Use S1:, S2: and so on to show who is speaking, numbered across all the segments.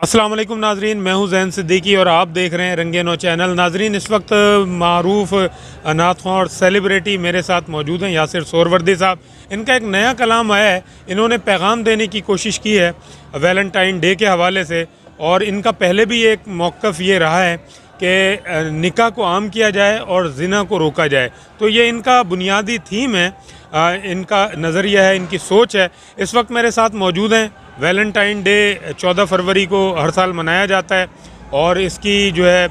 S1: अस्सलाम वालेकुम नाजरीन, मैं हूं ज़ैन सिद्दीकी और आप देख रहे हैं रंगे नौ चैनल। नाजरीन, इस वक्त मारूफ नात ख़्वां और सेलिब्रिटी मेरे साथ मौजूद हैं, यासिर सोहरवर्दी साहब। इनका एक नया कलाम आया है, इन्होंने पैगाम देने की कोशिश की है वैलेंटाइन डे के हवाले से। और इनका पहले भी एक मौक़िफ़ ये रहा है कि निकाह को आम किया जाए और ज़िना को रोका जाए। तो ये इनका बुनियादी थीम है, इनका नज़रिया है, इनकी सोच है। इस वक्त मेरे साथ मौजूद हैं। वैलेंटाइन डे 14 फरवरी को हर साल मनाया जाता है और इसकी जो है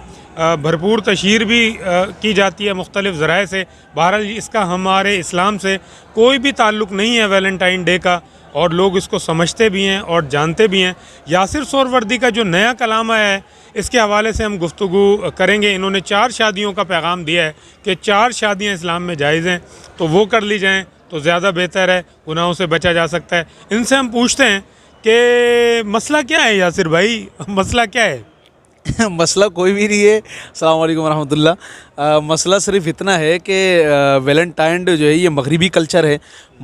S1: भरपूर तशहीर भी की जाती है मुख्तलिफ़ ज़राए से। बहरहाल इसका हमारे इस्लाम से कोई भी ताल्लुक़ नहीं है वैलेंटाइन डे का, और लोग इसको समझते भी हैं और जानते भी हैं। यासिर सोहरवर्दी का जो नया कलाम आया है, इसके हवाले से हम गुफ्तगू करेंगे। इन्होंने 4 शादियों का पैगाम दिया है कि 4 शादियाँ इस्लाम में जायज़ हैं, तो वो कर ली जाएँ तो ज़्यादा बेहतर है, गुनाहों से बचा जा सकता है। इनसे हम पूछते हैं कि मसला क्या है यासिर भाई, मसला क्या है?
S2: मसला कोई भी नहीं है। अस्सलाम वालेकुम रहमतुल्लाह। मसला सिर्फ इतना है कि वैलेंटाइन डे जो है ये मगरिबी कल्चर है,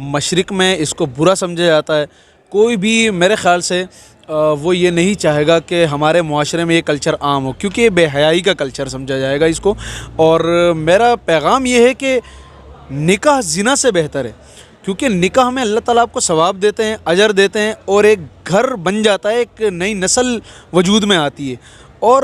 S2: मशरिक़ में इसको बुरा समझा जाता है। कोई भी मेरे ख़्याल से वो ये नहीं चाहेगा कि हमारे मुआशरे में ये कल्चर आम हो, क्योंकि बेहयाई का कल्चर समझा जाएगा इसको। और मेरा पैगाम ये है कि निकाह ज़िना से बेहतर है, क्योंकि निकाह में अल्लाह ताला आपको सवाब देते हैं, अजर देते हैं, और एक घर बन जाता है, एक नई नस्ल वजूद में आती है। और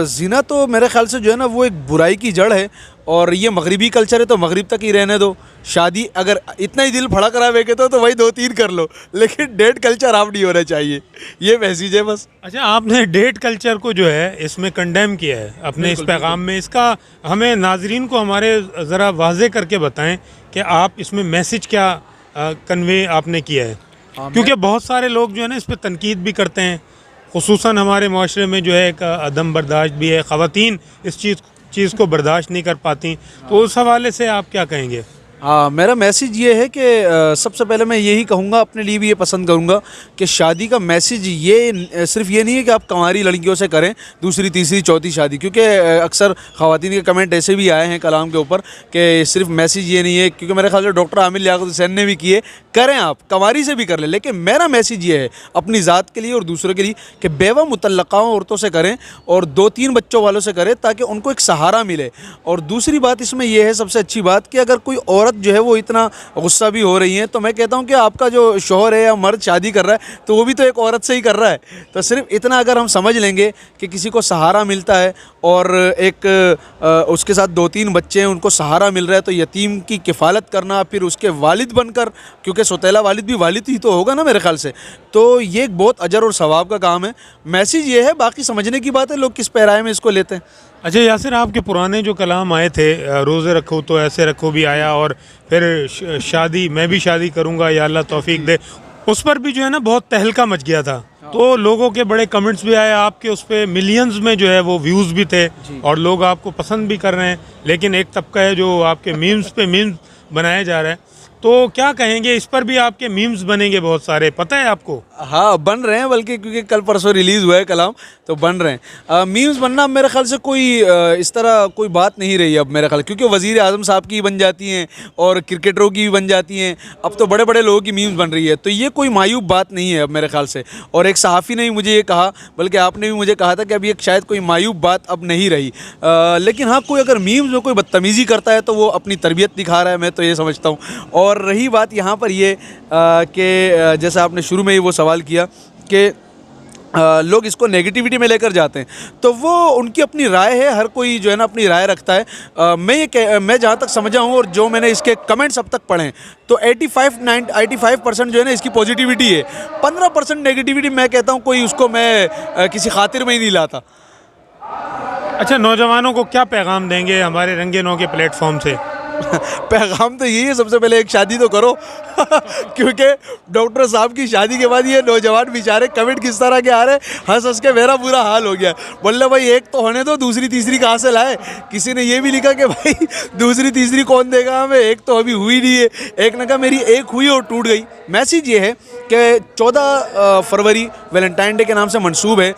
S2: ज़िना तो मेरे ख़्याल से जो है ना वो एक बुराई की जड़ है, और ये मगरिबी कल्चर है तो मगरिब तक ही रहने दो। शादी अगर इतना ही दिल फड़ा करा बेके तो वही 2-3 कर लो, लेकिन डेट कल्चर आप नहीं होना चाहिए, ये मैसेज है बस।
S1: अच्छा, आपने डेट कल्चर को जो है इसमें कंडेम किया है अपने इस पैगाम में। इसका हमें नाजरीन को हमारे ज़रा वाज़े करके बताएं कि आप इसमें मैसेज क्या कन्वे आपने किया है। क्योंकि बहुत सारे लोग जो है ना इस पर तनकीद भी करते हैं, खुसूसन हमारे माशरे में जो है एक अदम बर्दाश्त भी है, ख़वातीन इस चीज़ को बर्दाश्त नहीं कर पाती। तो उस हवाले से आप क्या कहेंगे?
S2: हाँ, मेरा मैसेज ये है कि सबसे पहले मैं यही कहूँगा, अपने लिए भी ये पसंद करूँगा कि शादी का मैसेज ये सिर्फ ये नहीं है कि आप कंवारी लड़कियों से करें दूसरी, तीसरी, चौथी शादी। क्योंकि अक्सर ख़वातीन के कमेंट ऐसे भी आए हैं कलाम के ऊपर कि सिर्फ मैसेज ये नहीं है, क्योंकि मेरे ख्याल से डॉक्टर आमिर लियाकत हुसैन ने भी किए, करें आप कंवारी से भी कर लें। लेकिन मेरा मैसेज ये है अपनी ज़ात के लिए और दूसरों के लिए कि बेवा मुतल्लक़ाओं औरतों से करें और 2-3 बच्चों वालों से करें, ताकि उनको एक सहारा मिले। और दूसरी बात इसमें यह है, सबसे अच्छी बात, कि अगर कोई औरत जो है वो इतना गुस्सा भी हो रही है, तो मैं कहता हूं कि आपका जो शौहर है या मर्द शादी कर रहा है तो वो भी तो एक औरत से ही कर रहा है। तो सिर्फ इतना अगर हम समझ लेंगे कि किसी को सहारा मिलता है और एक उसके साथ 2-3 बच्चे हैं, उनको सहारा मिल रहा है, तो यतीम की किफ़ालत करना, फिर उसके वालिद बनकर, क्योंकि सौतेला वालिद भी वालिद ही तो होगा ना मेरे ख्याल से, तो ये एक बहुत अजर और सवाब का काम है। मैसेज ये है, बाकी समझने की बात है लोग किस पैराए में इसको लेते हैं।
S1: अच्छा यासिर, आपके पुराने जो कलाम आए थे, रोज़े रखो तो ऐसे रखो भी आया, और फिर शादी मैं भी शादी करूँगा या अल्लाह तौफीक दे, उस पर भी जो है ना बहुत तहलका मच गया था। तो लोगों के बड़े कमेंट्स भी आए आपके, उस पर मिलियंस में जो है वो व्यूज़ भी थे और लोग आपको पसंद भी कर रहे हैं। लेकिन एक तबका है जो आपके मीम्स पे मीम्स बनाया जा रहा है, तो क्या कहेंगे? इस पर भी आपके मीम्स बनेंगे बहुत सारे, पता है आपको?
S2: हाँ, बन रहे हैं, बल्कि क्योंकि कल परसों रिलीज़ हुआ है कलाम, तो बन रहे हैं। मीम्स बनना मेरे ख्याल से कोई इस तरह कोई बात नहीं रही अब मेरे ख्याल, क्योंकि वज़ीर आज़म साहब की बन जाती हैं और क्रिकेटरों की भी बन जाती हैं, अब तो बड़े बड़े लोगों की मीम्स बन रही है, तो ये कोई मायूब बात नहीं है अब मेरे ख्याल से। और एक सहाफ़ी ने भी मुझे ये कहा, बल्कि आपने भी मुझे कहा था कि अभी एक शायद कोई मायूब बात अब नहीं रही। लेकिन हाँ, कोई अगर मीम्स में कोई बदतमीज़ी करता है तो वो अपनी तरबियत दिखा रहा है, मैं तो ये समझता हूँ। और रही बात यहाँ पर ये कि जैसे आपने शुरू में ही वो सवाल किया कि लोग इसको नेगेटिविटी में लेकर जाते हैं, तो वो उनकी अपनी राय है, हर कोई जो है ना अपनी राय रखता है। मैं जहाँ तक समझा हूँ और जो मैंने इसके कमेंट्स अब तक पढ़े हैं, तो 85% जो है ना इसकी पॉजिटिविटी है, 15% नेगेटिविटी। मैं कहता हूँ कोई उसको मैं किसी खातिर में ही नहीं लाता।
S1: अच्छा, नौजवानों को क्या पैगाम देंगे हमारे रंगे नौ के प्लेटफॉर्म से?
S2: पैगाम तो यही है, सबसे पहले एक शादी तो करो क्योंकि डॉक्टर साहब की शादी के बाद ये नौजवान बेचारे कमेंट किस तरह के आ रहे हैं, हंस हंस के मेरा बुरा हाल हो गया। बोले भाई एक तो होने दो, दूसरी तीसरी कहाँ से लाए? किसी ने ये भी लिखा कि भाई दूसरी तीसरी कौन देगा हमें, एक तो अभी हुई नहीं है। एक ने कहा मेरी एक हुई और टूट गई। मैसेज ये है कि 14 फरवरी वैलेंटाइन डे के नाम से मंसूब है।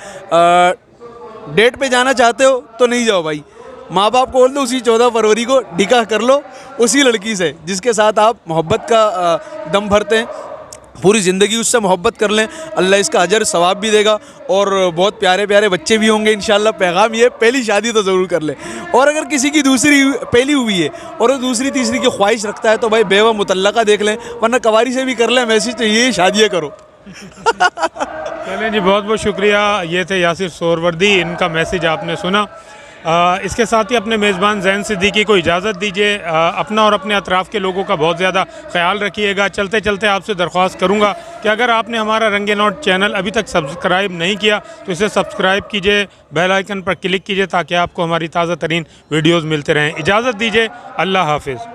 S2: डेट पे जाना चाहते हो तो नहीं जाओ भाई, माँ बाप को बोल दो उसी 14 फरवरी को निकाह कर लो उसी लड़की से जिसके साथ आप मोहब्बत का दम भरते हैं। पूरी ज़िंदगी उससे मोहब्बत कर लें, अल्लाह इसका अजर सवाब भी देगा और बहुत प्यारे प्यारे बच्चे भी होंगे इंशाल्लाह। पैगाम ये, पहली शादी तो ज़रूर कर लें। और अगर किसी की दूसरी पहली हुई है और वो दूसरी तीसरी की ख्वाहिश रखता है तो भाई बेवा मुतल्लका देख लें, वरना कवारी से भी कर लें मैसेज, तो ये शादियाँ करो।
S1: चलें जी, बहुत बहुत शुक्रिया। ये थे यासिर सोहरवर्दी, इनका मैसेज आपने सुना। इसके साथ ही अपने मेज़बान ज़ैन सिद्दीकी को इजाज़त दीजिए। अपना और अपने अतराफ़ के लोगों का बहुत ज़्यादा ख्याल रखिएगा। चलते चलते आपसे दरख्वास्त करूँगा कि अगर आपने हमारा रंगे नोट चैनल अभी तक सब्सक्राइब नहीं किया तो इसे सब्सक्राइब कीजिए, बेल आइकन पर क्लिक कीजिए ताकि आपको हमारी ताज़ा तरीन वीडियोज़ मिलते रहें। इजाज़त दीजिए, अल्लाह हाफिज़।